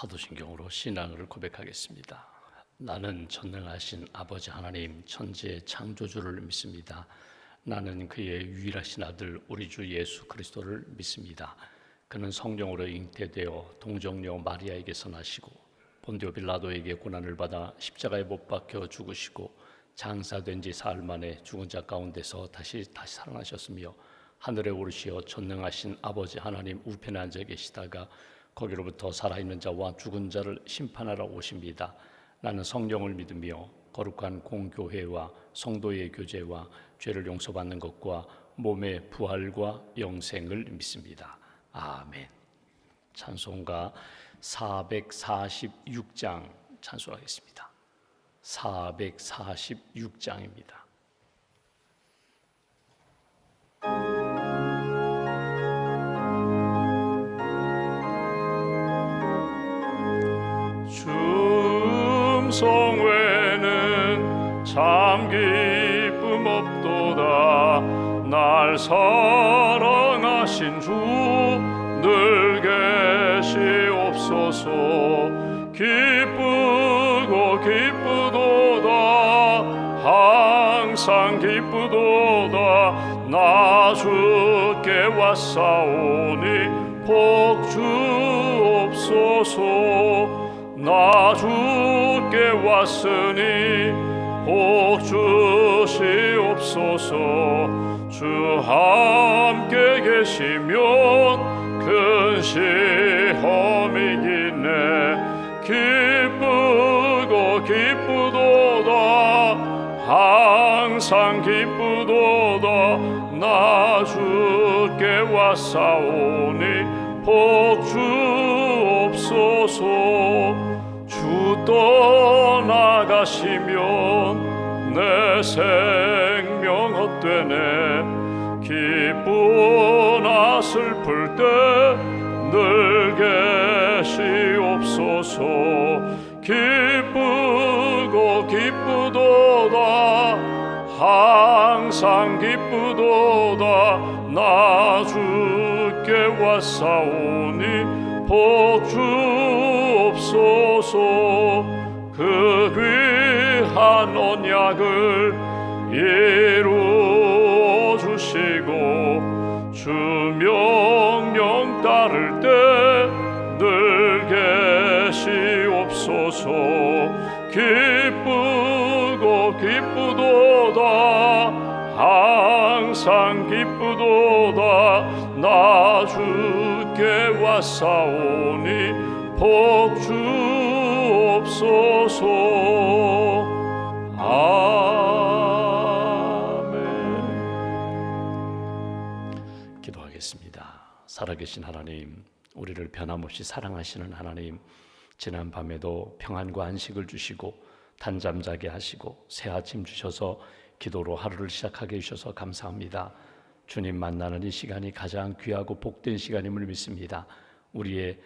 사도신경으로 신앙을 고백하겠습니다. 나는 전능하신 아버지 하나님 천지의 창조주를 믿습니다. 나는 그의 유일하신 아들 우리 주 예수 그리스도를 믿습니다. 그는 성령으로 잉태되어 동정녀 마리아에게서 나시고 본디오 빌라도에게 고난을 받아 십자가에 못 박혀 죽으시고 장사된 지 사흘 만에 죽은 자 가운데서 다시 살아나셨으며 하늘에 오르시어 전능하신 아버지 하나님 우편에 앉아 계시다가 거기로부터 살아있는 자와 죽은 자를 심판하러 오십니다. 나는 성령을 믿으며 거룩한 공교회와 성도의 교제와 죄를 용서받는 것과 몸의 부활과 영생을 믿습니다. 아멘. 찬송가 446장 찬송하겠습니다. 446장입니다. 성 외에는 참 기쁨 없도다. 날 사랑하신 주 늘 계시옵소서. 기쁘고 기쁘도다. 항상 기쁘도다. 나 주께 왔사오니 복 주옵소서. 나 주께 왔으니 복 주시옵소서. 주 함께 계시면 큰 시험이 있네. 기쁘고 기쁘도다. 항상 기쁘도다. 나 주께 왔사오니 복 주옵소서. 주 떠나가시면 내 생명 헛되네. 기쁘나 슬플 때 늘 계시옵소서. 기쁘고 기쁘도다. 항상 기쁘도다. 나 주께 왔사오니 복 주옵소서. 그 귀한 언약을 이루어 주시고 주 명령 따를 때 늘 계시옵소서. 기쁘고 기쁘도다. 항상 기쁘도다. 나 주께 왔사오니 복 주옵소서. 아멘. 기도하겠습니다. 살아계신 하나님, 우리를 변함없이 사랑하시는 하나님, 지난 밤에도 평안과 안식을 주시고 단잠 자게 하시고 새 아침 주셔서 기도로 하루를 시작하게 해주셔서 감사합니다. 주님 만나는 이 시간이 가장 귀하고 복된 시간임을 믿습니다. 우리의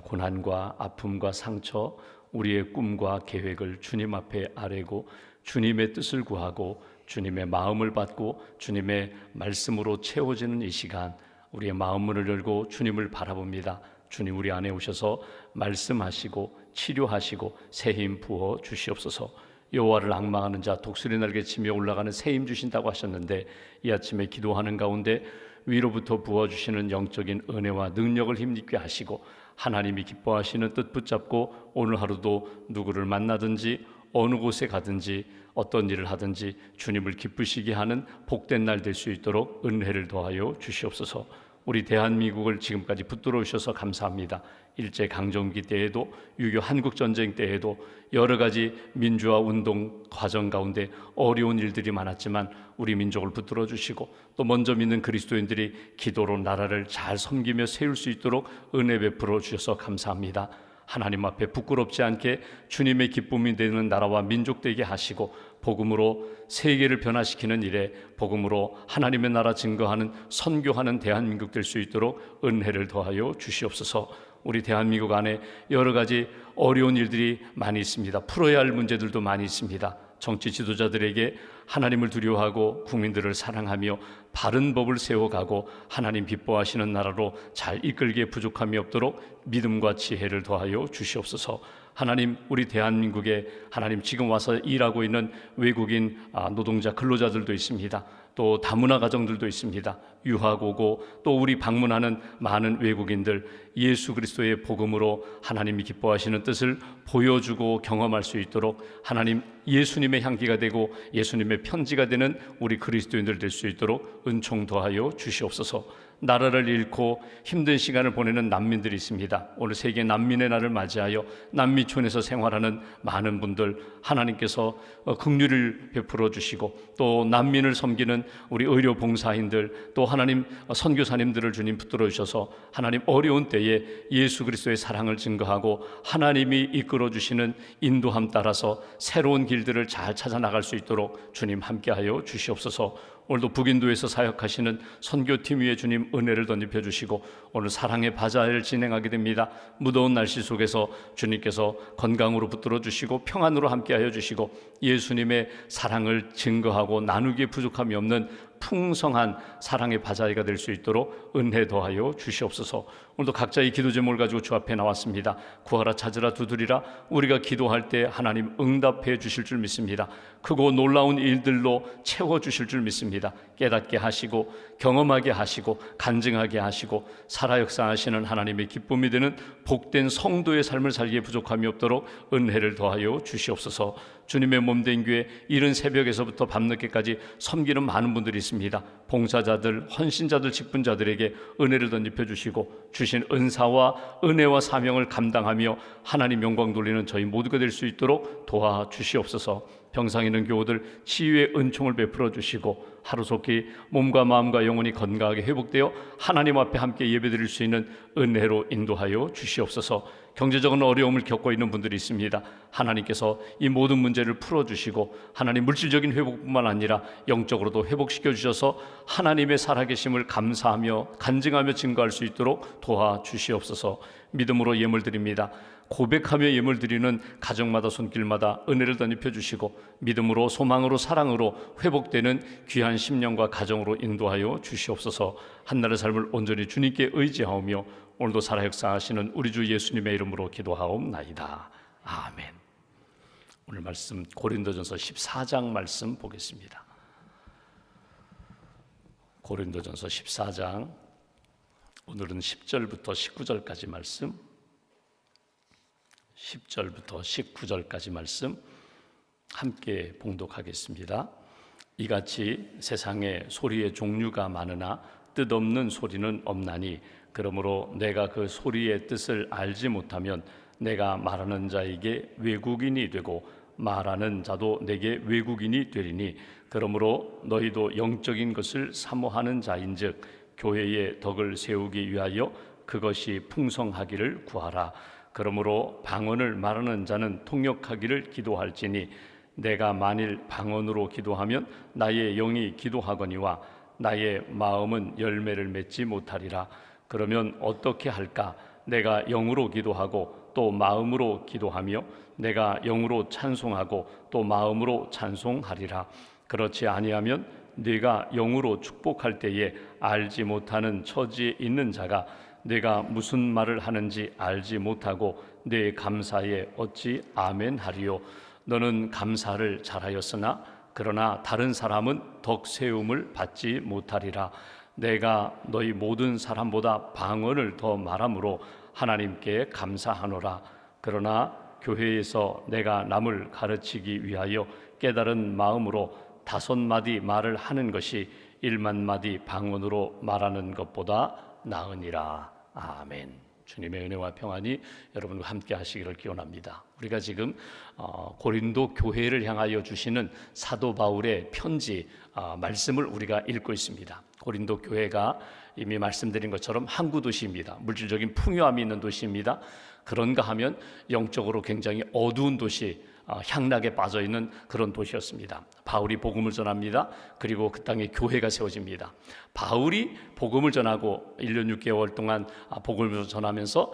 고난과 아픔과 상처, 우리의 꿈과 계획을 주님 앞에 아뢰고 주님의 뜻을 구하고 주님의 마음을 받고 주님의 말씀으로 채워지는 이 시간, 우리의 마음 문을 열고 주님을 바라봅니다. 주님 우리 안에 오셔서 말씀하시고 치료하시고 새 힘 부어 주시옵소서. 여호와를 앙망하는 자 독수리 날개 치며 올라가는 새 힘 주신다고 하셨는데, 이 아침에 기도하는 가운데 위로부터 부어주시는 영적인 은혜와 능력을 힘입게 하시고 하나님이 기뻐하시는 뜻 붙잡고 오늘 하루도 누구를 만나든지 어느 곳에 가든지 어떤 일을 하든지 주님을 기쁘시게 하는 복된 날 될 수 있도록 은혜를 더하여 주시옵소서. 우리 대한민국을 지금까지 붙들어 주셔서 감사합니다. 일제강점기 때에도 6.25 한국전쟁 때에도 여러 가지 민주화 운동 과정 가운데 어려운 일들이 많았지만 우리 민족을 붙들어 주시고 또 먼저 믿는 그리스도인들이 기도로 나라를 잘 섬기며 세울 수 있도록 은혜 베풀어 주셔서 감사합니다. 하나님 앞에 부끄럽지 않게 주님의 기쁨이 되는 나라와 민족 되게 하시고 복음으로 세계를 변화시키는 일에 복음으로 하나님의 나라 증거하는 선교하는 대한민국 될 수 있도록 은혜를 더하여 주시옵소서. 우리 대한민국 안에 여러 가지 어려운 일들이 많이 있습니다. 풀어야 할 문제들도 많이 있습니다. 정치 지도자들에게 하나님을 두려워하고 국민들을 사랑하며 바른 법을 세워가고 하나님 기뻐하시는 나라로 잘 이끌기에 부족함이 없도록 믿음과 지혜를 더하여 주시옵소서. 하나님, 우리 대한민국에 하나님 지금 와서 일하고 있는 외국인 노동자 근로자들도 있습니다. 또 다문화 가정들도 있습니다. 유학 오고 또 우리 방문하는 많은 외국인들, 예수 그리스도의 복음으로 하나님이 기뻐하시는 뜻을 보여주고 경험할 수 있도록 하나님 예수님의 향기가 되고 예수님의 편지가 되는 우리 그리스도인들 될 수 있도록 은총 더하여 주시옵소서. 나라를 잃고 힘든 시간을 보내는 난민들이 있습니다. 오늘 세계 난민의 날을 맞이하여 난미촌에서 생활하는 많은 분들 하나님께서 긍휼을 베풀어 주시고, 또 난민을 섬기는 우리 의료 봉사인들, 또 하나님 선교사님들을 주님 붙들어 주셔서 하나님 어려운 때에 예수 그리스도의 사랑을 증거하고 하나님이 이끌어 주시는 인도함 따라서 새로운 길들을 잘 찾아 나갈 수 있도록 주님 함께하여 주시옵소서. 오늘도 북인도에서 사역하시는 선교팀 위에 주님 은혜를 덧입혀 주시고 오늘 사랑의 바자회를 진행하게 됩니다. 무더운 날씨 속에서 주님께서 건강으로 붙들어 주시고 평안으로 함께하여 주시고 예수님의 사랑을 증거하고 나누기에 부족함이 없는 풍성한 사랑의 바자회가 될 수 있도록 은혜 더하여 주시옵소서. 오늘도 각자의 기도 제목을 가지고 주 앞에 나왔습니다. 구하라, 찾으라, 두드리라. 우리가 기도할 때 하나님 응답해 주실 줄 믿습니다. 크고 놀라운 일들로 채워 주실 줄 믿습니다. 깨닫게 하시고 경험하게 하시고 간증하게 하시고 살아 역사하시는 하나님의 기쁨이 되는 복된 성도의 삶을 살기에 부족함이 없도록 은혜를 더하여 주시옵소서. 주님의 몸된 교회 이른 새벽에서부터 밤늦게까지 섬기는 많은 분들이 있습니다. 봉사자들, 헌신자들, 직분자들에게 은혜를 덧입혀 주시고 주신 은사와 은혜와 사명을 감당하며 하나님 영광 돌리는 저희 모두가 될 수 있도록 도와주시옵소서. 병상 있는 교우들 치유의 은총을 베풀어 주시고 하루속히 몸과 마음과 영혼이 건강하게 회복되어 하나님 앞에 함께 예배드릴 수 있는 은혜로 인도하여 주시옵소서. 경제적인 어려움을 겪고 있는 분들이 있습니다. 하나님께서 이 모든 문제를 풀어주시고 하나님 물질적인 회복뿐만 아니라 영적으로도 회복시켜 주셔서 하나님의 살아계심을 감사하며 간증하며 증거할 수 있도록 도와주시옵소서. 믿음으로 예물 드립니다. 고백하며 예물 드리는 가정마다 손길마다 은혜를 덧입혀 주시고 믿음으로 소망으로 사랑으로 회복되는 귀한 심령과 가정으로 인도하여 주시옵소서. 한날의 삶을 온전히 주님께 의지하오며 오늘도 살아 역사하시는 우리 주 예수님의 이름으로 기도하옵나이다. 아멘. 오늘 말씀 고린도전서 14장 말씀 보겠습니다. 고린도전서 14장 오늘은 10절부터 19절까지 말씀, 10절부터 19절까지 말씀 함께 봉독하겠습니다. 이같이 세상에 소리의 종류가 많으나 뜻없는 소리는 없나니 그러므로 내가 그 소리의 뜻을 알지 못하면 내가 말하는 자에게 외국인이 되고 말하는 자도 내게 외국인이 되리니 그러므로 너희도 영적인 것을 사모하는 자인즉 교회의 덕을 세우기 위하여 그것이 풍성하기를 구하라. 그러므로 방언을 말하는 자는 통역하기를 기도할지니 내가 만일 방언으로 기도하면 나의 영이 기도하거니와 나의 마음은 열매를 맺지 못하리라. 그러면 어떻게 할까? 내가 영으로 기도하고 또 마음으로 기도하며 내가 영으로 찬송하고 또 마음으로 찬송하리라. 그렇지 아니하면 네가 영으로 축복할 때에 알지 못하는 처지에 있는 자가 내가 무슨 말을 하는지 알지 못하고 내 감사에 어찌 아멘 하리요. 너는 감사를 잘하였으나 그러나 다른 사람은 덕 세움을 받지 못하리라. 내가 너희 모든 사람보다 방언을 더 말함으로 하나님께 감사하노라. 그러나 교회에서 내가 남을 가르치기 위하여 깨달은 마음으로 5마디 말을 하는 것이 1만마디 방언으로 말하는 것보다 나으니라. 아멘. 주님의 은혜와 평안이 여러분과 함께 하시기를 기원합니다. 우리가 지금 고린도 교회를 향하여 주시는 사도 바울의 편지 말씀을 우리가 읽고 있습니다. 고린도 교회가 이미 말씀드린 것처럼 항구 도시입니다. 물질적인 풍요함이 있는 도시입니다. 그런가 하면 영적으로 굉장히 어두운 도시, 향락에 빠져있는 그런 도시였습니다. 바울이 복음을 전합니다. 그리고 그 땅에 교회가 세워집니다. 바울이 복음을 전하고 1년 6개월 동안 복음을 전하면서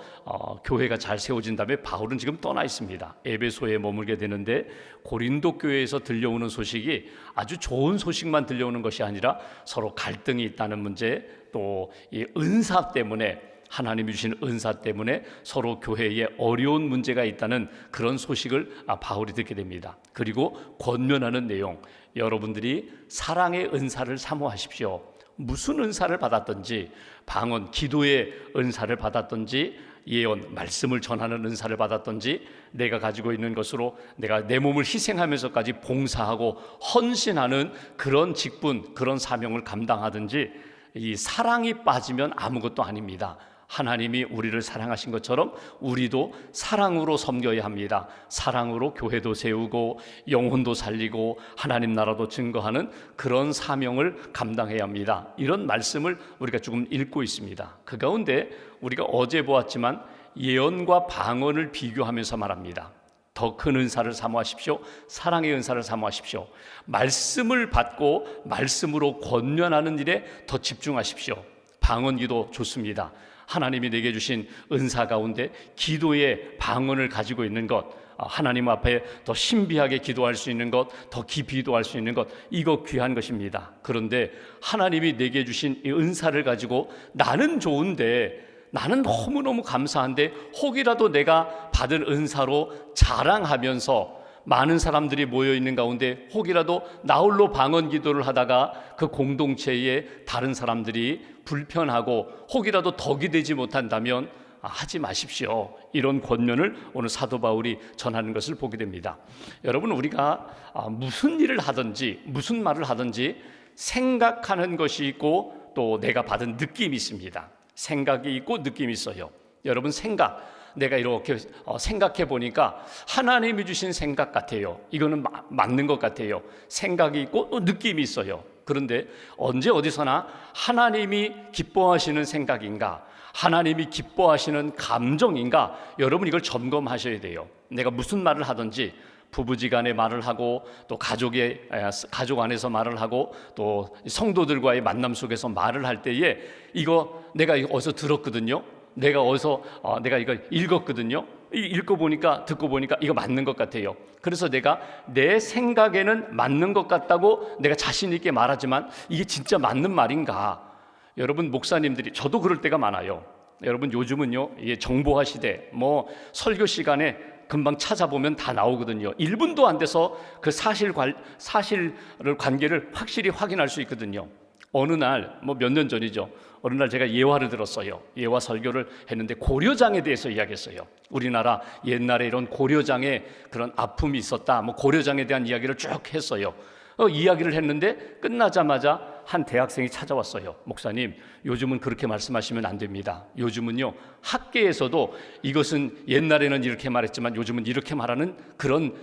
교회가 잘 세워진 다음에 바울은 지금 떠나 있습니다. 에베소에 머물게 되는데 고린도 교회에서 들려오는 소식이 아주 좋은 소식만 들려오는 것이 아니라 서로 갈등이 있다는 문제, 또 이 은사 때문에, 하나님이 주신 은사 때문에 서로 교회에 어려운 문제가 있다는 그런 소식을 바울이 듣게 됩니다. 그리고 권면하는 내용, 여러분들이 사랑의 은사를 사모하십시오. 무슨 은사를 받았든지, 방언, 기도의 은사를 받았든지, 예언, 말씀을 전하는 은사를 받았든지, 내가 가지고 있는 것으로 내가 내 몸을 희생하면서까지 봉사하고 헌신하는 그런 직분, 그런 사명을 감당하든지, 이 사랑이 빠지면 아무것도 아닙니다. 하나님이 우리를 사랑하신 것처럼 우리도 사랑으로 섬겨야 합니다. 사랑으로 교회도 세우고 영혼도 살리고 하나님 나라도 증거하는 그런 사명을 감당해야 합니다. 이런 말씀을 우리가 조금 읽고 있습니다. 그 가운데 우리가 어제 보았지만 예언과 방언을 비교하면서 말합니다. 더 큰 은사를 사모하십시오. 사랑의 은사를 사모하십시오. 말씀을 받고 말씀으로 권면하는 일에 더 집중하십시오. 방언기도 좋습니다. 하나님이 내게 주신 은사 가운데 기도의 방언을 가지고 있는 것, 하나님 앞에 더 신비하게 기도할 수 있는 것, 더 깊이 기도할 수 있는 것, 이거 귀한 것입니다. 그런데 하나님이 내게 주신 이 은사를 가지고 나는 좋은데, 나는 너무너무 감사한데 혹이라도 내가 받은 은사로 자랑하면서 많은 사람들이 모여있는 가운데 혹이라도 나 홀로 방언 기도를 하다가 그 공동체에 다른 사람들이 불편하고 혹이라도 덕이 되지 못한다면 하지 마십시오. 이런 권면을 오늘 사도 바울이 전하는 것을 보게 됩니다. 여러분, 우리가 무슨 일을 하든지 무슨 말을 하든지 생각하는 것이 있고 또 내가 받은 느낌이 있습니다. 생각이 있고 느낌이 있어요. 여러분, 내가 이렇게 생각해 보니까 하나님이 주신 생각 같아요. 이거는 맞는 것 같아요. 생각이 있고 또 느낌이 있어요. 그런데 언제 어디서나 하나님이 기뻐하시는 생각인가, 하나님이 기뻐하시는 감정인가, 여러분 이걸 점검하셔야 돼요. 내가 무슨 말을 하든지, 부부지간에 말을 하고 또 가족 안에서 말을 하고 또 성도들과의 만남 속에서 말을 할 때에 이거 내가 어디서 들었거든요. 내가 이거 읽었거든요. 읽고 보니까, 듣고 보니까 이거 맞는 것 같아요. 그래서 내가 내 생각에는 맞는 것 같다고 내가 자신 있게 말하지만 이게 진짜 맞는 말인가? 여러분, 목사님들이, 저도 그럴 때가 많아요. 여러분, 요즘은요, 이게 정보화 시대, 설교 시간에 금방 찾아보면 다 나오거든요. 1분도 안 돼서 그 사실 관계를 확실히 확인할 수 있거든요. 어느 날, 몇 년 전이죠. 어느 날 제가 예화를 들었어요. 예화 설교를 했는데 고려장에 대해서 이야기했어요. 우리나라 옛날에 이런 고려장에 그런 아픔이 있었다. 고려장에 대한 이야기를 쭉 했어요. 이야기를 했는데 끝나자마자 한 대학생이 찾아왔어요. 목사님, 요즘은 그렇게 말씀하시면 안 됩니다. 요즘은요, 학계에서도 이것은 옛날에는 이렇게 말했지만 요즘은 이렇게 말하는 그런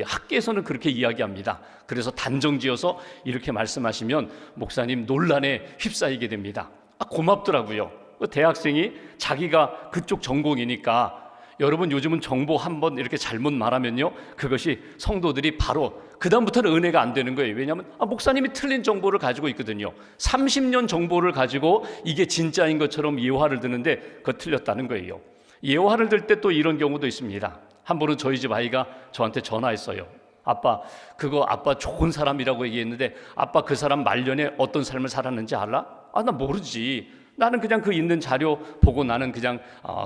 학계에서는 그렇게 이야기합니다. 그래서 단정지어서 이렇게 말씀하시면 목사님 논란에 휩싸이게 됩니다. 고맙더라고요. 대학생이 자기가 그쪽 전공이니까. 여러분, 요즘은 정보 한번 이렇게 잘못 말하면요, 그것이 성도들이 바로 그다음부터는 은혜가 안 되는 거예요. 왜냐하면 목사님이 틀린 정보를 가지고 있거든요. 30년 정보를 가지고 이게 진짜인 것처럼 예화를 드는데 그거 틀렸다는 거예요. 예화를 들 때 또 이런 경우도 있습니다. 한 번은 저희 집 아이가 저한테 전화했어요. 아빠, 그거 아빠 좋은 사람이라고 얘기했는데 아빠 그 사람 말년에 어떤 삶을 살았는지 알아? 나 모르지. 나는 그냥 그 있는 자료 보고 나는 그냥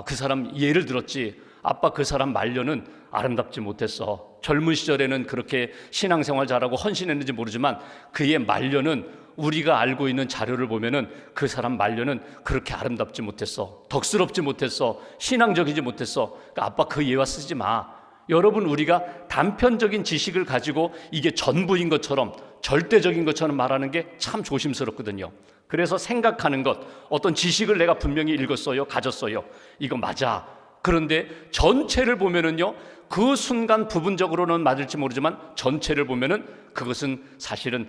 그 사람 예를 들었지. 아빠 그 사람 말년은 아름답지 못했어. 젊은 시절에는 그렇게 신앙생활 잘하고 헌신했는지 모르지만 그의 말년은 우리가 알고 있는 자료를 보면은 그 사람 말년은 그렇게 아름답지 못했어. 덕스럽지 못했어. 신앙적이지 못했어. 그러니까 아빠 그 예화 쓰지 마. 여러분, 우리가 단편적인 지식을 가지고 이게 전부인 것처럼, 절대적인 것처럼 말하는 게 참 조심스럽거든요. 그래서 생각하는 것, 어떤 지식을 내가 분명히 읽었어요, 가졌어요. 이거 맞아. 그런데 전체를 보면은요, 그 순간 부분적으로는 맞을지 모르지만 전체를 보면은 그것은 사실은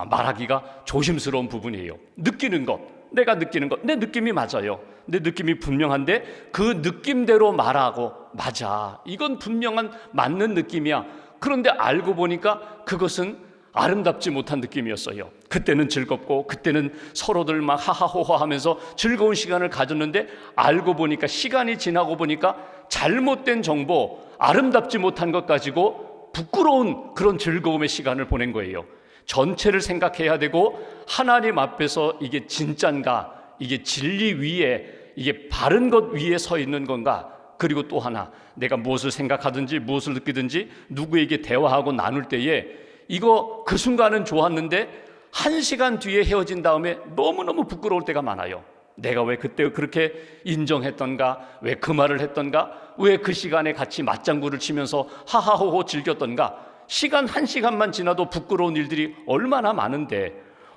말하기가 조심스러운 부분이에요. 느끼는 것, 내가 느끼는 것, 내 느낌이 맞아요. 내 느낌이 분명한데 그 느낌대로 말하고, 맞아, 이건 분명한 맞는 느낌이야. 그런데 알고 보니까 그것은 아름답지 못한 느낌이었어요. 그때는 즐겁고 그때는 서로들 막 하하호호 하면서 즐거운 시간을 가졌는데, 알고 보니까, 시간이 지나고 보니까 잘못된 정보, 아름답지 못한 것 가지고 부끄러운 그런 즐거움의 시간을 보낸 거예요. 전체를 생각해야 되고, 하나님 앞에서 이게 진짠가, 이게 진리 위에, 이게 바른 것 위에 서 있는 건가. 그리고 또 하나, 내가 무엇을 생각하든지 무엇을 느끼든지 누구에게 대화하고 나눌 때에 이거 그 순간은 좋았는데 1시간 뒤에 헤어진 다음에 너무너무 부끄러울 때가 많아요. 내가 왜 그때 그렇게 인정했던가, 왜 그 말을 했던가, 왜 그 시간에 같이 맞장구를 치면서 하하호호 즐겼던가. 시간 1시간만 지나도 부끄러운 일들이 얼마나 많은데,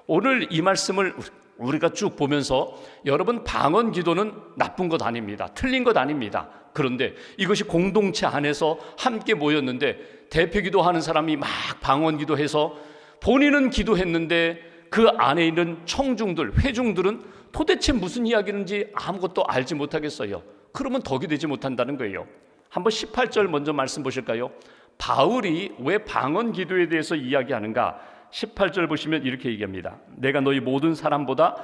오늘 이 말씀을 우리가 쭉 보면서, 여러분, 방언 기도는 나쁜 것 아닙니다. 틀린 것 아닙니다. 그런데 이것이 공동체 안에서 함께 모였는데 대표 기도하는 사람이 막 방언 기도해서 본인은 기도했는데 그 안에 있는 청중들, 회중들은 도대체 무슨 이야기인지 아무것도 알지 못하겠어요. 그러면 덕이 되지 못한다는 거예요. 한번 18절 먼저 말씀 보실까요? 바울이 왜 방언 기도에 대해서 이야기하는가? 18절 보시면 이렇게 얘기합니다. 내가 너희 모든 사람보다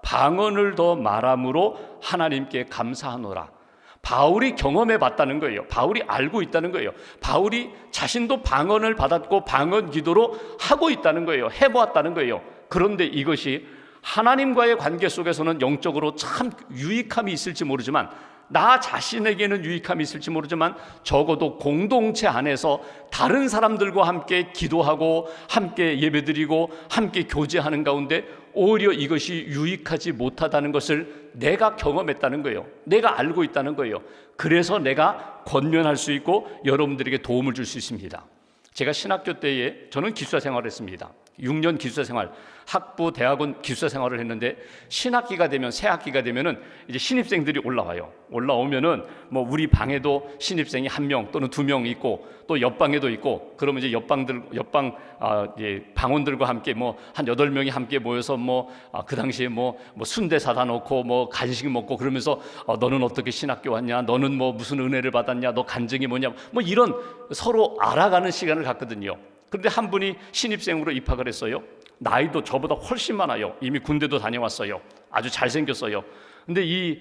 방언을 더 말함으로 하나님께 감사하노라. 바울이 경험해 봤다는 거예요. 바울이 알고 있다는 거예요. 바울이 자신도 방언을 받았고 방언 기도로 하고 있다는 거예요. 해보았다는 거예요. 그런데 이것이 하나님과의 관계 속에서는 영적으로 참 유익함이 있을지 모르지만, 나 자신에게는 유익함이 있을지 모르지만, 적어도 공동체 안에서 다른 사람들과 함께 기도하고 함께 예배드리고 함께 교제하는 가운데 오히려 이것이 유익하지 못하다는 것을 내가 경험했다는 거예요. 내가 알고 있다는 거예요. 그래서 내가 권면할 수 있고 여러분들에게 도움을 줄 수 있습니다. 제가 신학교 때에 저는 기숙사 생활을 했습니다. 6년 기숙사 생활, 학부 대학원 기숙사 생활을 했는데, 신학기가 되면, 새학기가 되면은 이제 신입생들이 올라오면은 뭐 우리 방에도 신입생이 1명 또는 2명 있고, 또 옆방에도 있고, 그러면 이제 옆방 방원들과 함께 뭐 한 8명이 함께 모여서 그 당시에 순대 사다 놓고 뭐 간식 먹고, 그러면서 너는 어떻게 신학교 왔냐, 너는 뭐 무슨 은혜를 받았냐, 너 간증이 뭐냐, 뭐 이런 서로 알아가는 시간을 갖거든요. 그런데 한 분이 신입생으로 입학을 했어요. 나이도 저보다 훨씬 많아요. 이미 군대도 다녀왔어요. 아주 잘생겼어요. 근데 이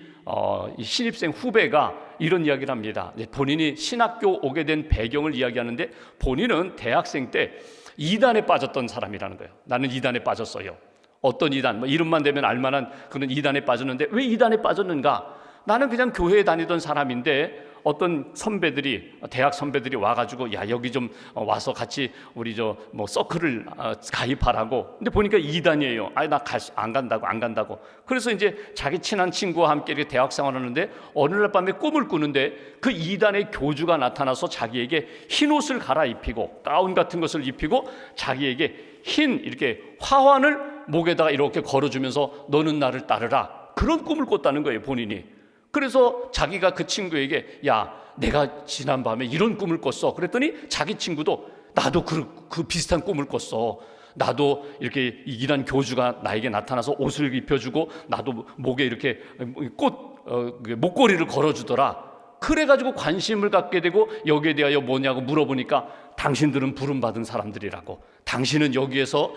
신입생 후배가 이런 이야기를 합니다. 본인이 신학교 오게 된 배경을 이야기하는데, 본인은 대학생 때 이단에 빠졌던 사람이라는 거예요. 나는 이단에 빠졌어요. 어떤 이단, 이름만 대면 알만한 그런 이단에 빠졌는데, 왜 이단에 빠졌는가? 나는 그냥 교회에 다니던 사람인데 어떤 선배들이, 대학 선배들이 와가지고, 야, 여기 좀 와서 같이 우리 서클을 가입하라고. 근데 보니까 이단이에요. 아니, 나 안 간다고. 그래서 이제 자기 친한 친구와 함께 이렇게 대학 생활하는데, 어느 날 밤에 꿈을 꾸는데 그 이단의 교주가 나타나서 자기에게 흰 옷을 갈아입히고, 가운 같은 것을 입히고, 자기에게 흰 이렇게 화환을 목에다가 이렇게 걸어주면서 너는 나를 따르라. 그런 꿈을 꿨다는 거예요, 본인이. 그래서 자기가 그 친구에게, 야, 내가 지난밤에 이런 꿈을 꿨어. 그랬더니 자기 친구도, 나도 그 비슷한 꿈을 꿨어. 나도 이렇게 이단 교주가 나에게 나타나서 옷을 입혀주고, 나도 목에 이렇게 목걸이를 걸어주더라. 그래가지고 관심을 갖게 되고, 여기에 대하여 뭐냐고 물어보니까, 당신들은 부름받은 사람들이라고, 당신은 여기에서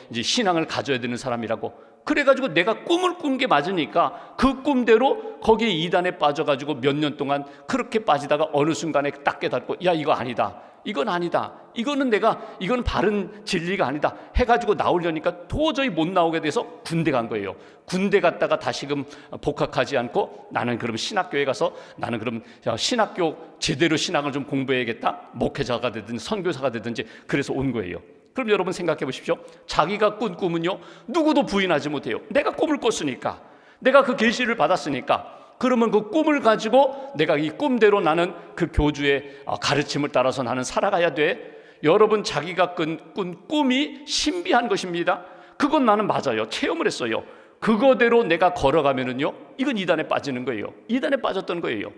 이제 신앙을 가져야 되는 사람이라고. 그래가지고 내가 꿈을 꾼 게 맞으니까 그 꿈대로 거기에 이단에 빠져가지고 몇 년 동안 그렇게 빠지다가 어느 순간에 딱 깨닫고, 야, 이거 아니다, 이건 아니다, 이거는 바른 진리가 아니다 해가지고 나오려니까 도저히 못 나오게 돼서 군대 간 거예요. 군대 갔다가 다시금 복학하지 않고, 나는 그럼 신학교에 가서 나는 그럼 신학교 제대로 신학을 좀 공부해야겠다, 목회자가 되든지 선교사가 되든지, 그래서 온 거예요. 그럼 여러분 생각해 보십시오. 자기가 꾼 꿈은요, 누구도 부인하지 못해요. 내가 꿈을 꿨으니까, 내가 그 계시를 받았으니까. 그러면 그 꿈을 가지고 내가 이 꿈대로 나는 그 교주의 가르침을 따라서 나는 살아가야 돼. 여러분, 자기가 꾼 꿈이 신비한 것입니다. 그건 나는 맞아요. 체험을 했어요. 그거대로 내가 걸어가면은요, 이건 이단에 빠지는 거예요. 이단에 빠졌던 거예요.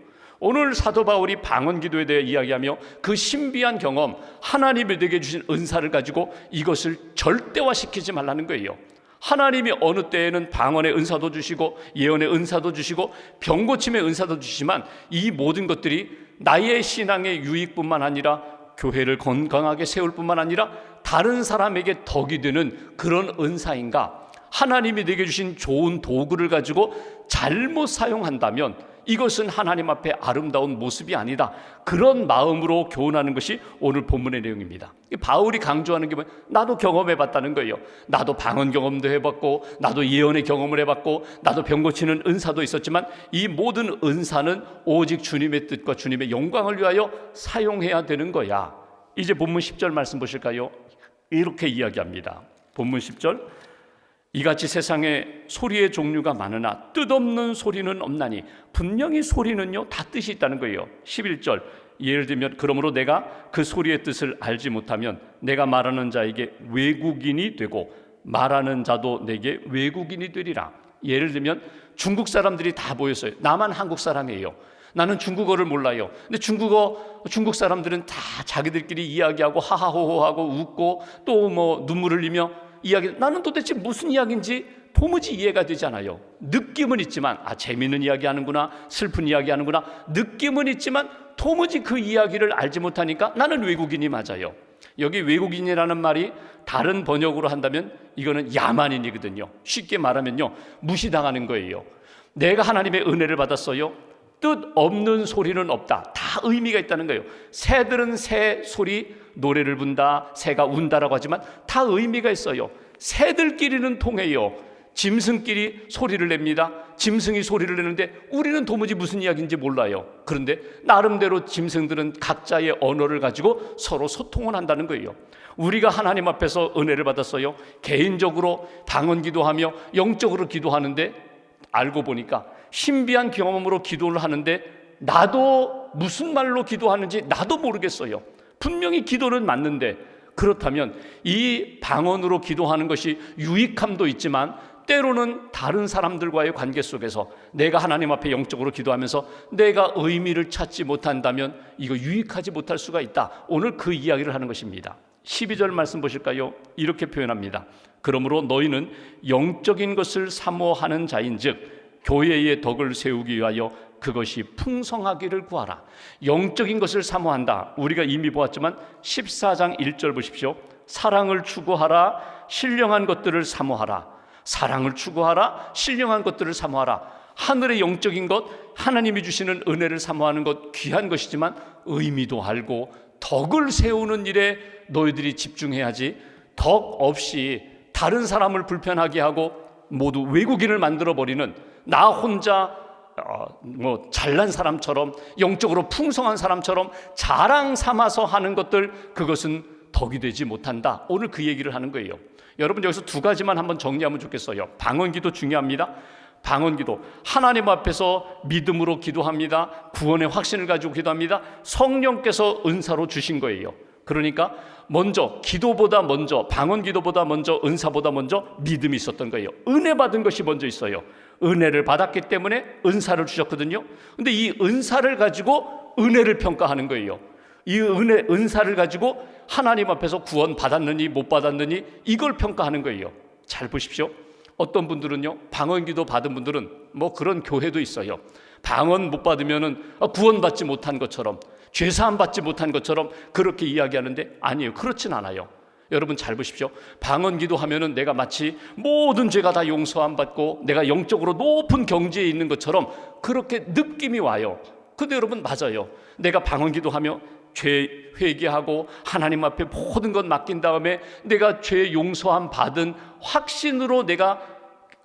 오늘 사도 바울이 방언 기도에 대해 이야기하며 그 신비한 경험, 하나님이 내게 주신 은사를 가지고 이것을 절대화시키지 말라는 거예요. 하나님이 어느 때에는 방언의 은사도 주시고 예언의 은사도 주시고 병고침의 은사도 주시지만 이 모든 것들이 나의 신앙의 유익뿐만 아니라 교회를 건강하게 세울 뿐만 아니라 다른 사람에게 덕이 되는 그런 은사인가? 하나님이 내게 주신 좋은 도구를 가지고 잘못 사용한다면 이것은 하나님 앞에 아름다운 모습이 아니다. 그런 마음으로 교훈하는 것이 오늘 본문의 내용입니다. 바울이 강조하는 게 뭐예요? 나도 경험해봤다는 거예요. 나도 방언 경험도 해봤고, 나도 예언의 경험을 해봤고, 나도 병 고치는 은사도 있었지만 이 모든 은사는 오직 주님의 뜻과 주님의 영광을 위하여 사용해야 되는 거야. 이제 본문 10절 말씀 보실까요? 이렇게 이야기합니다. 본문 10절, 이같이 세상에 소리의 종류가 많으나 뜻없는 소리는 없나니. 분명히 소리는요 다 뜻이 있다는 거예요. 11절, 예를 들면 그러므로 내가 그 소리의 뜻을 알지 못하면 내가 말하는 자에게 외국인이 되고 말하는 자도 내게 외국인이 되리라. 예를 들면 중국 사람들이 다 모였어요. 나만 한국 사람이에요. 나는 중국어를 몰라요. 근데 중국 사람들은 다 자기들끼리 이야기하고 하하호호하고 웃고 또 뭐 눈물을 흘리며 이야기. 나는 도대체 무슨 이야기인지 도무지 이해가 되지 않아요. 느낌은 있지만 재미있는 이야기 하는구나, 슬픈 이야기 하는구나, 느낌은 있지만 도무지 그 이야기를 알지 못하니까 나는 외국인이 맞아요. 여기 외국인이라는 말이 다른 번역으로 한다면 이거는 야만인이거든요. 쉽게 말하면요, 무시당하는 거예요. 내가 하나님의 은혜를 받았어요. 뜻 없는 소리는 없다. 다 의미가 있다는 거예요. 새들은 새 소리, 노래를 분다, 새가 운다라고 하지만 다 의미가 있어요. 새들끼리는 통해요. 짐승끼리 소리를 냅니다. 짐승이 소리를 내는데 우리는 도무지 무슨 이야기인지 몰라요. 그런데 나름대로 짐승들은 각자의 언어를 가지고 서로 소통을 한다는 거예요. 우리가 하나님 앞에서 은혜를 받았어요. 개인적으로 방언 기도하며 영적으로 기도하는데 알고 보니까 신비한 경험으로 기도를 하는데 나도 무슨 말로 기도하는지 나도 모르겠어요. 분명히 기도는 맞는데, 그렇다면 이 방언으로 기도하는 것이 유익함도 있지만 때로는 다른 사람들과의 관계 속에서 내가 하나님 앞에 영적으로 기도하면서 내가 의미를 찾지 못한다면 이거 유익하지 못할 수가 있다. 오늘 그 이야기를 하는 것입니다. 12절 말씀 보실까요? 이렇게 표현합니다. 그러므로 너희는 영적인 것을 사모하는 자인즉 교회의 덕을 세우기 위하여 그것이 풍성하기를 구하라. 영적인 것을 사모한다. 우리가 이미 보았지만 14장 1절 보십시오. 사랑을 추구하라. 신령한 것들을 사모하라. 사랑을 추구하라. 신령한 것들을 사모하라. 하늘의 영적인 것, 하나님이 주시는 은혜를 사모하는 것 귀한 것이지만 의미도 알고 덕을 세우는 일에 너희들이 집중해야지, 덕 없이 다른 사람을 불편하게 하고 모두 외국인을 만들어버리는, 나 혼자 잘난 사람처럼 영적으로 풍성한 사람처럼 자랑 삼아서 하는 것들, 그것은 덕이 되지 못한다. 오늘 그 얘기를 하는 거예요. 여러분 여기서 두 가지만 한번 정리하면 좋겠어요. 방언기도 중요합니다. 방언기도, 하나님 앞에서 믿음으로 기도합니다. 구원의 확신을 가지고 기도합니다. 성령께서 은사로 주신 거예요. 그러니까 먼저 기도보다 먼저, 방언기도보다 먼저, 은사보다 먼저 믿음이 있었던 거예요. 은혜 받은 것이 먼저 있어요. 은혜를 받았기 때문에 은사를 주셨거든요. 근데 이 은사를 가지고 은혜를 평가하는 거예요. 이 은사를 가지고 하나님 앞에서 구원 받았느니 못 받았느니 이걸 평가하는 거예요. 잘 보십시오. 어떤 분들은요, 방언기도 받은 분들은 뭐 그런 교회도 있어요. 방언 못 받으면은 구원받지 못한 것처럼, 죄사함 받지 못한 것처럼 그렇게 이야기하는데 아니에요. 그렇진 않아요. 여러분 잘 보십시오. 방언기도 하면은 내가 마치 모든 죄가 다 용서함 받고 내가 영적으로 높은 경지에 있는 것처럼 그렇게 느낌이 와요. 근데 여러분 맞아요. 내가 방언기도 하며 죄 회개하고 하나님 앞에 모든 것 맡긴 다음에 내가 죄 용서함 받은 확신으로 내가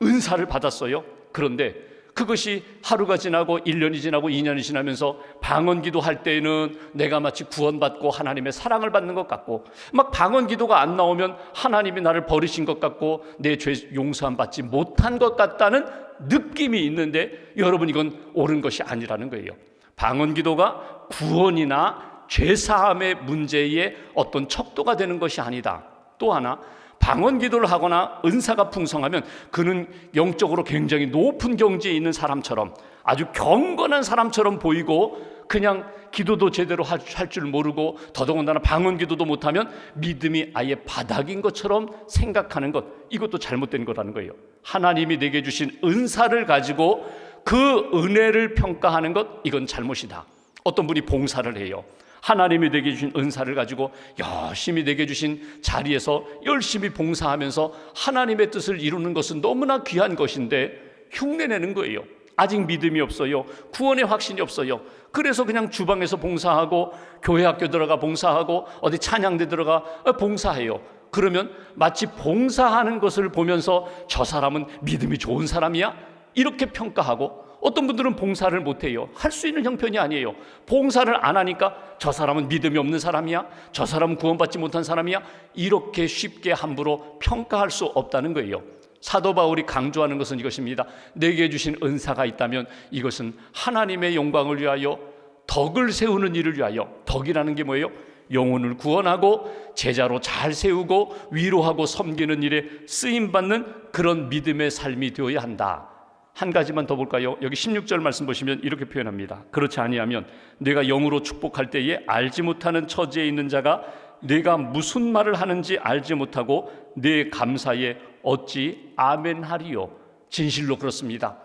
은사를 받았어요. 그런데 그것이 하루가 지나고 1년이 지나고 2년이 지나면서 방언기도 할 때에는 내가 마치 구원받고 하나님의 사랑을 받는 것 같고, 막 방언기도가 안 나오면 하나님이 나를 버리신 것 같고 내 죄 용서함 받지 못한 것 같다는 느낌이 있는데, 여러분 이건 옳은 것이 아니라는 거예요. 방언기도가 구원이나 죄사함의 문제의 어떤 척도가 되는 것이 아니다. 또 하나, 방언기도를 하거나 은사가 풍성하면 그는 영적으로 굉장히 높은 경지에 있는 사람처럼, 아주 경건한 사람처럼 보이고 그냥 기도도 제대로 할 줄 모르고 더더군다나 방언 기도도 못하면 믿음이 아예 바닥인 것처럼 생각하는 것, 이것도 잘못된 거라는 거예요. 하나님이 내게 주신 은사를 가지고 그 은혜를 평가하는 것, 이건 잘못이다. 어떤 분이 봉사를 해요. 하나님이 내게 주신 은사를 가지고 열심히 내게 주신 자리에서 열심히 봉사하면서 하나님의 뜻을 이루는 것은 너무나 귀한 것인데 흉내내는 거예요. 아직 믿음이 없어요. 구원의 확신이 없어요. 그래서 그냥 주방에서 봉사하고 교회 학교 들어가 봉사하고 어디 찬양대 들어가 봉사해요. 그러면 마치 봉사하는 것을 보면서 저 사람은 믿음이 좋은 사람이야? 이렇게 평가하고, 어떤 분들은 봉사를 못해요. 할 수 있는 형편이 아니에요. 봉사를 안 하니까 저 사람은 믿음이 없는 사람이야, 저 사람은 구원받지 못한 사람이야, 이렇게 쉽게 함부로 평가할 수 없다는 거예요. 사도 바울이 강조하는 것은 이것입니다. 내게 주신 은사가 있다면 이것은 하나님의 영광을 위하여 덕을 세우는 일을 위하여, 덕이라는 게 뭐예요? 영혼을 구원하고 제자로 잘 세우고 위로하고 섬기는 일에 쓰임받는 그런 믿음의 삶이 되어야 한다. 한 가지만 더 볼까요? 여기 16절 말씀 보시면 이렇게 표현합니다. 그렇지 아니하면 내가 영으로 축복할 때에 알지 못하는 처지에 있는 자가 내가 무슨 말을 하는지 알지 못하고 내 감사에 어찌 아멘하리요. 진실로 그렇습니다.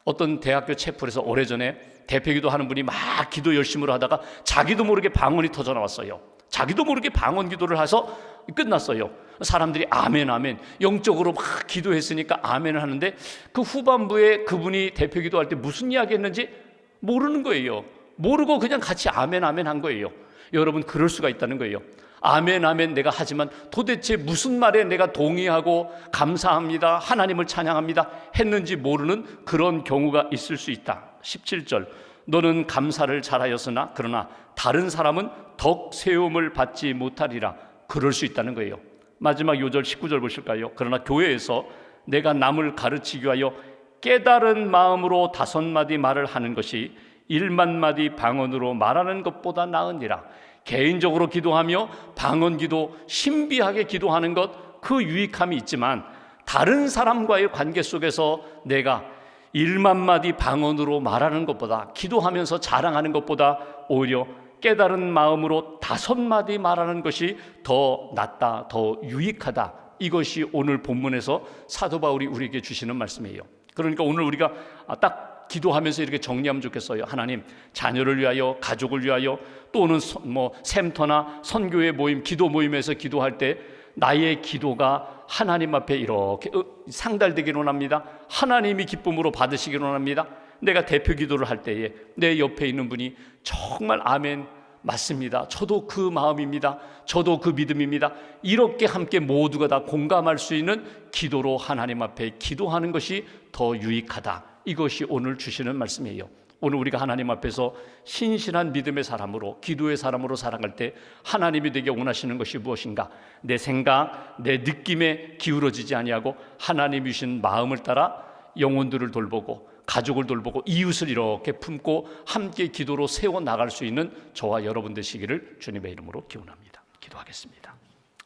어떤 대학교 채플에서 오래전에 대표기도 하는 분이 막 기도 열심으로 하다가 자기도 모르게 방언이 터져 나왔어요. 자기도 모르게 방언 기도를 해서 끝났어요. 사람들이 아멘 아멘, 영적으로 막 기도했으니까 아멘을 하는데 그 후반부에 그분이 대표 기도할 때 무슨 이야기 했는지 모르는 거예요. 모르고 그냥 같이 아멘 아멘 한 거예요. 여러분, 그럴 수가 있다는 거예요. 아멘 아멘 내가 하지만 도대체 무슨 말에 내가 동의하고 감사합니다, 하나님을 찬양합니다 했는지 모르는 그런 경우가 있을 수 있다. 17절, 너는 감사를 잘하였으나 그러나 다른 사람은 덕 세움을 받지 못하리라. 그럴 수 있다는 거예요. 마지막 요절 19절 보실까요? 그러나 교회에서 내가 남을 가르치기 위하여 깨달은 마음으로 5마디 말을 하는 것이 1만마디 방언으로 말하는 것보다 나으니라. 개인적으로 기도하며 방언 기도, 신비하게 기도하는 것, 그 유익함이 있지만 다른 사람과의 관계 속에서 내가 1만마디 방언으로 말하는 것보다, 기도하면서 자랑하는 것보다 오히려 깨달은 마음으로 5마디 말하는 것이 더 낫다, 더 유익하다. 이것이 오늘 본문에서 사도 바울이 우리에게 주시는 말씀이에요. 그러니까 오늘 우리가 딱 기도하면서 이렇게 정리하면 좋겠어요. 하나님, 자녀를 위하여, 가족을 위하여, 또는 샘터나 선교회 모임, 기도 모임에서 기도할 때 나의 기도가 하나님 앞에 이렇게 상달되기를 원합니다. 하나님이 기쁨으로 받으시기를 원합니다. 내가 대표 기도를 할 때에 내 옆에 있는 분이 정말 아멘, 맞습니다, 저도 그 마음입니다, 저도 그 믿음입니다, 이렇게 함께 모두가 다 공감할 수 있는 기도로 하나님 앞에 기도하는 것이 더 유익하다. 이것이 오늘 주시는 말씀이에요. 오늘 우리가 하나님 앞에서 신실한 믿음의 사람으로, 기도의 사람으로 살아갈 때 하나님이 되게 원하시는 것이 무엇인가? 내 생각, 내 느낌에 기울어지지 아니하고 하나님이 주신 마음을 따라 영혼들을 돌보고 가족을 돌보고 이웃을 이렇게 품고 함께 기도로 세워나갈 수 있는 저와 여러분 되시기를 주님의 이름으로 기원합니다. 기도하겠습니다.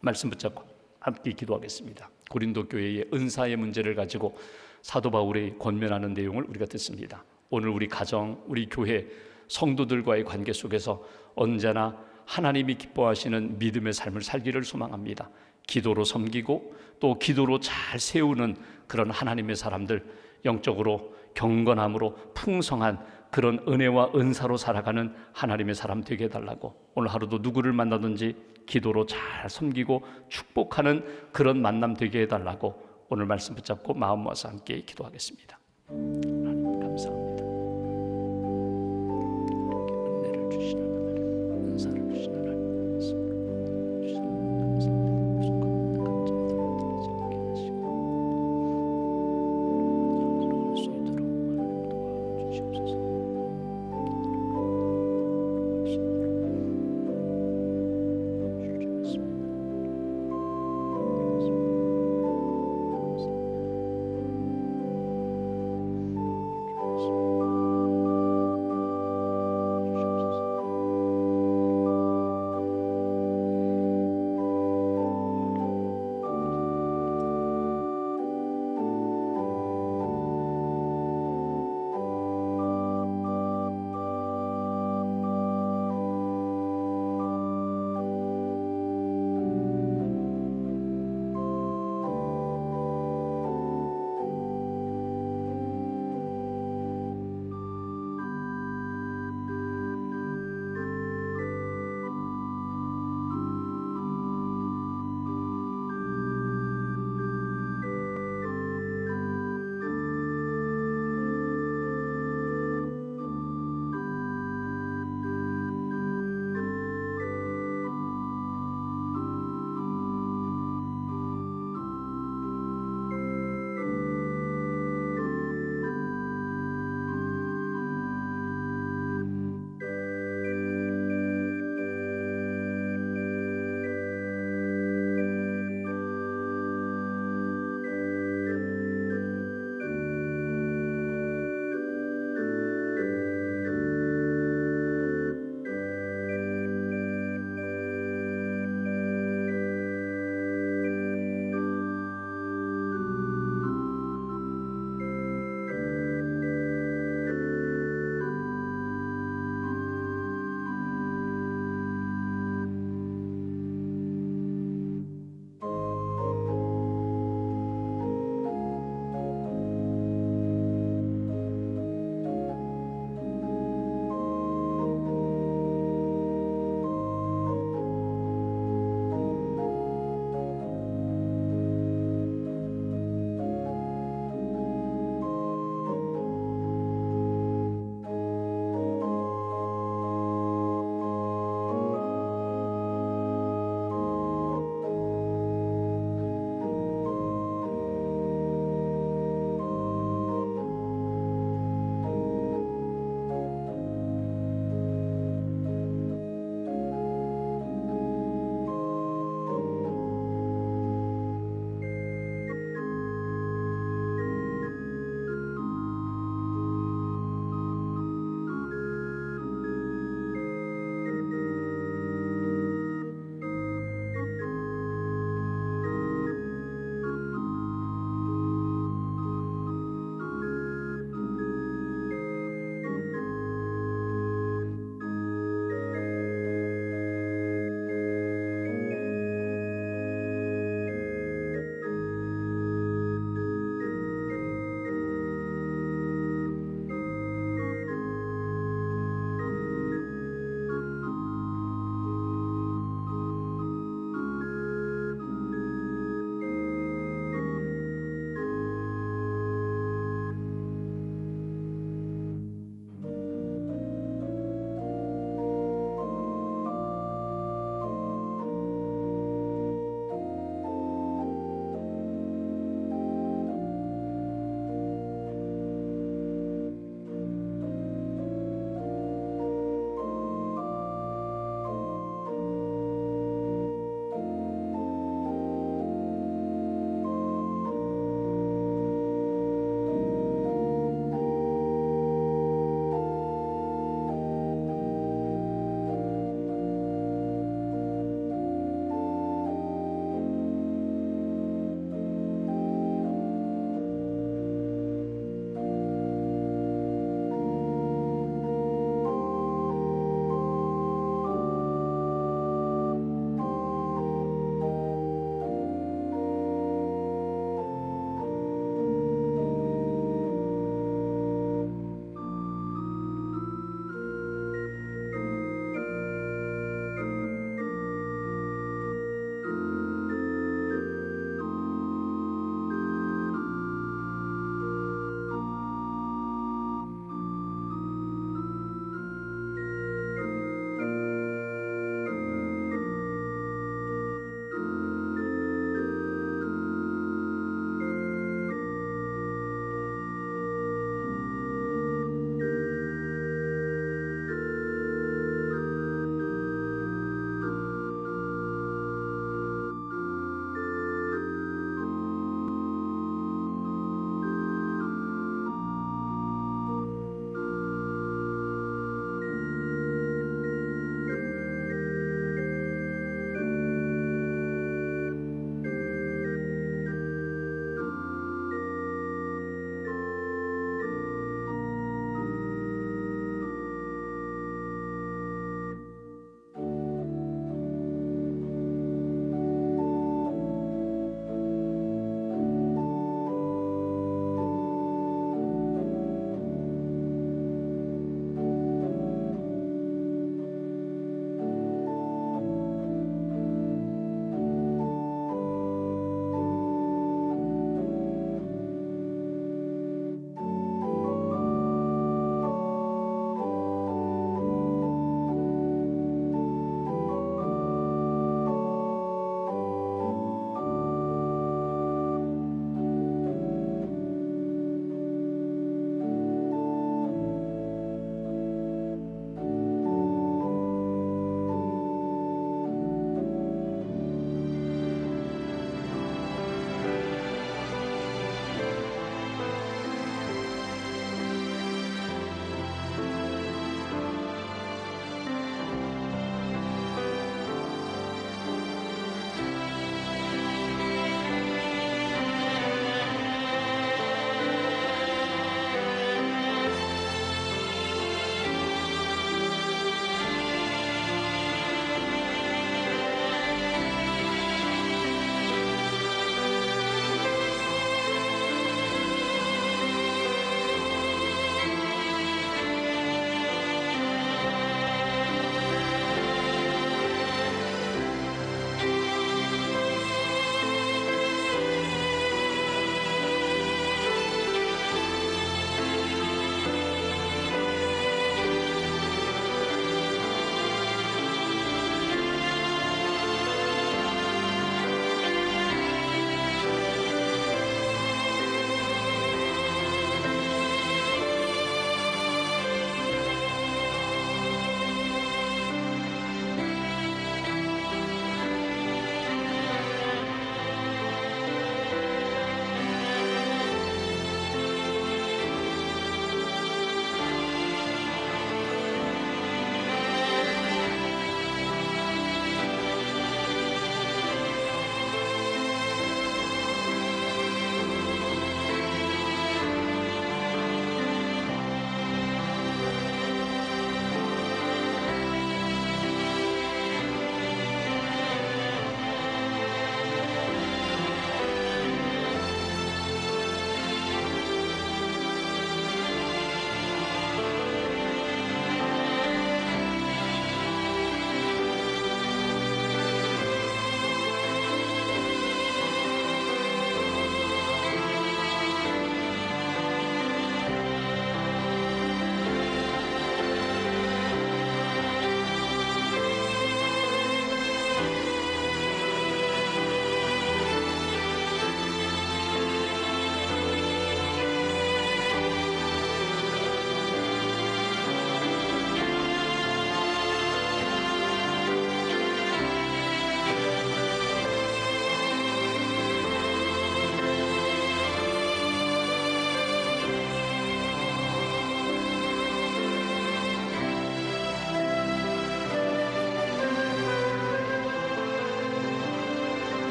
말씀 붙잡고 함께 기도하겠습니다. 고린도 교회의 은사의 문제를 가지고 사도 바울이 권면하는 내용을 우리가 듣습니다. 오늘 우리 가정, 우리 교회 성도들과의 관계 속에서 언제나 하나님이 기뻐하시는 믿음의 삶을 살기를 소망합니다. 기도로 섬기고 또 기도로 잘 세우는 그런 하나님의 사람들, 영적으로 경건함으로 풍성한 그런 은혜와 은사로 살아가는 하나님의 사람 되게 해달라고, 오늘 하루도 누구를 만나든지 기도로 잘 섬기고 축복하는 그런 만남 되게 해달라고 오늘 말씀 붙잡고 마음 모아서 함께 기도하겠습니다.